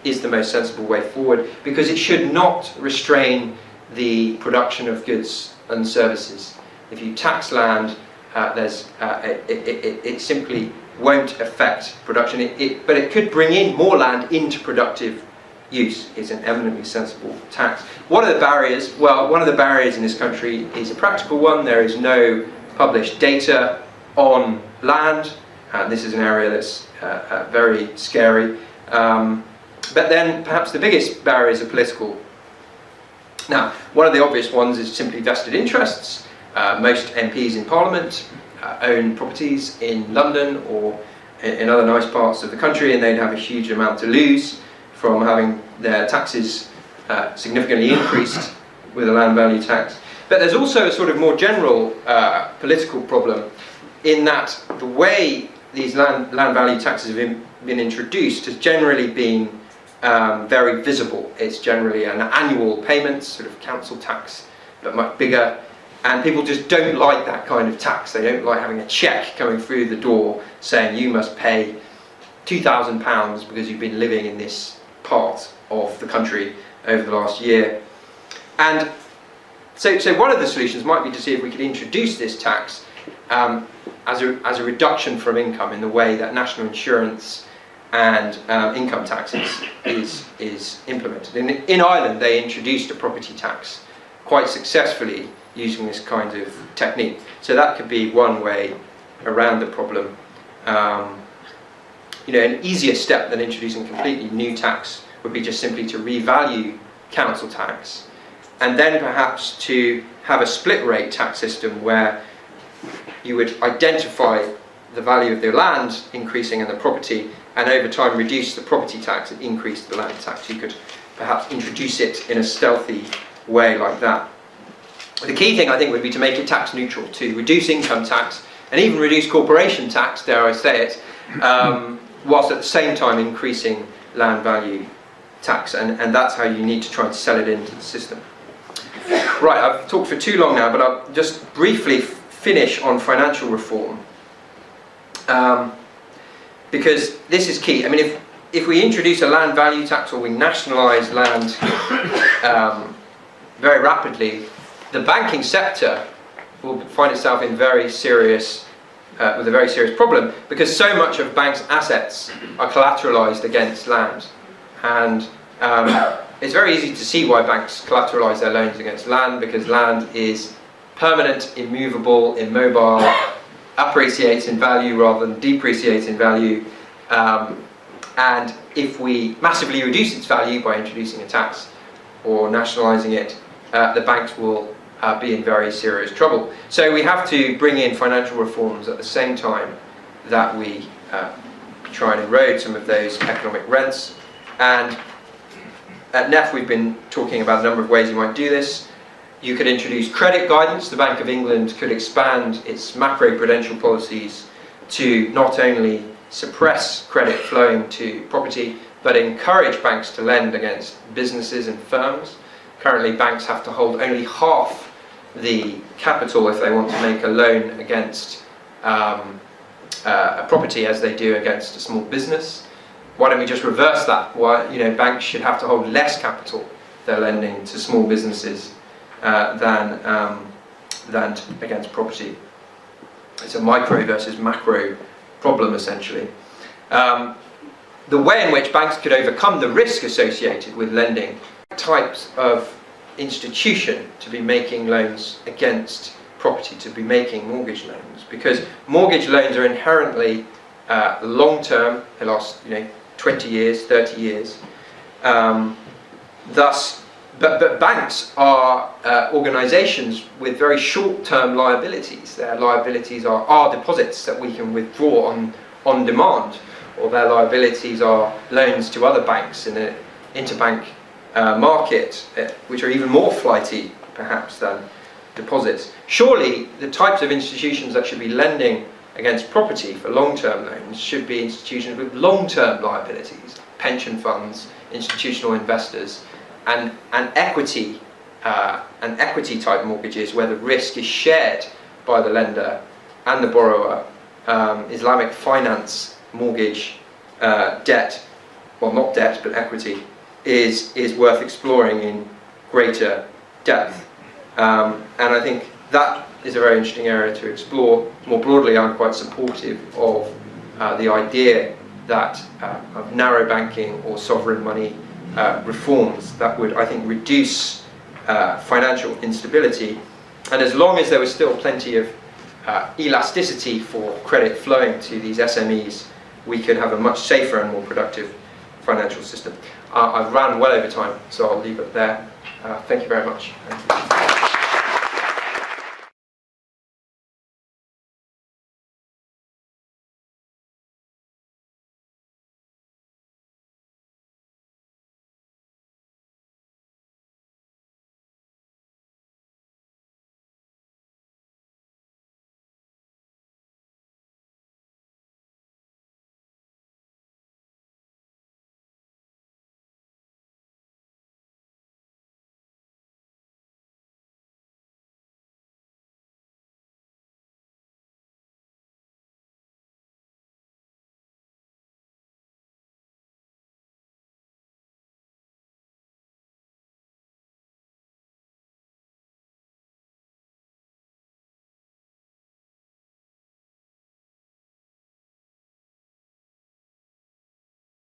is the most sensible way forward, because it should not restrain the production of goods and services. If you tax land, it simply won't affect production, but it could bring in more land into productive use. It's an eminently sensible tax. What are the barriers? Well, one of the barriers in this country is a practical one. There is no published data on land. This is an area that's very scary. But then perhaps the biggest barriers are political. Now, one of the obvious ones is simply vested interests. Most MPs in Parliament own properties in London or in other nice parts of the country, and they'd have a huge amount to lose from having their taxes significantly increased with a land value tax. But there's also a sort of more general political problem in that the way these land value taxes have been introduced has generally been very visible. It's generally an annual payment, sort of council tax, but much bigger. And people just don't like that kind of tax. They don't like having a cheque coming through the door saying you must pay £2,000 because you've been living in this part of the country over the last year. And so one of the solutions might be to see if we could introduce this tax as a reduction from income in the way that national insurance and income taxes is implemented. In Ireland, they introduced a property tax quite successfully using this kind of technique. So that could be one way around the problem. An easier step than introducing a completely new tax would be just simply to revalue council tax, and then perhaps to have a split rate tax system where you would identify the value of the land increasing and the property, and over time reduce the property tax and increase the land tax. You could perhaps introduce it in a stealthy way like that. The key thing, I think, would be to make it tax neutral, to reduce income tax and even reduce corporation tax, dare I say it, whilst at the same time increasing land value tax, and that's how you need to try and sell it into the system. Right, I've talked for too long now, but I'll just briefly finish on financial reform, because this is key. I mean, if we introduce a land value tax or we nationalise land very rapidly, the banking sector will find itself in with a very serious problem, because so much of banks' assets are collateralised against land, and it's very easy to see why banks collateralise their loans against land, because land is permanent, immovable, immobile, appreciates in value rather than depreciates in value, and if we massively reduce its value by introducing a tax or nationalising it, the banks will be in very serious trouble. So we have to bring in financial reforms at the same time that we try and erode some of those economic rents. And at NEF we've been talking about a number of ways you might do this. You could introduce credit guidance. The Bank of England could expand its macro-prudential policies to not only suppress credit flowing to property, but encourage banks to lend against businesses and firms. Currently, banks have to hold only half the capital if they want to make a loan against a property as they do against a small business. Why don't we just reverse that? Why, banks should have to hold less capital if they're lending to small businesses than than against property. It's a micro versus macro problem, essentially. The way in which banks could overcome the risk associated with lending types of institution to be making loans against property, to be making mortgage loans, because mortgage loans are inherently long-term. They last 20 years, 30 years. But banks are organisations with very short-term liabilities. Their liabilities are our deposits that we can withdraw on demand, or their liabilities are loans to other banks in an interbank market, which are even more flighty perhaps than deposits. Surely the types of institutions that should be lending against property for long-term loans should be institutions with long-term liabilities, pension funds, institutional investors, and equity type mortgages where the risk is shared by the lender and the borrower. Islamic finance mortgage debt, well, not debt but equity, is worth exploring in greater depth, and I think that is a very interesting area to explore. More broadly, I'm quite supportive of the idea that of narrow banking or sovereign money reforms that would, I think, reduce financial instability, and as long as there was still plenty of elasticity for credit flowing to these SMEs, we could have a much safer and more productive financial system. I've ran well over time, so I'll leave it there. Thank you very much.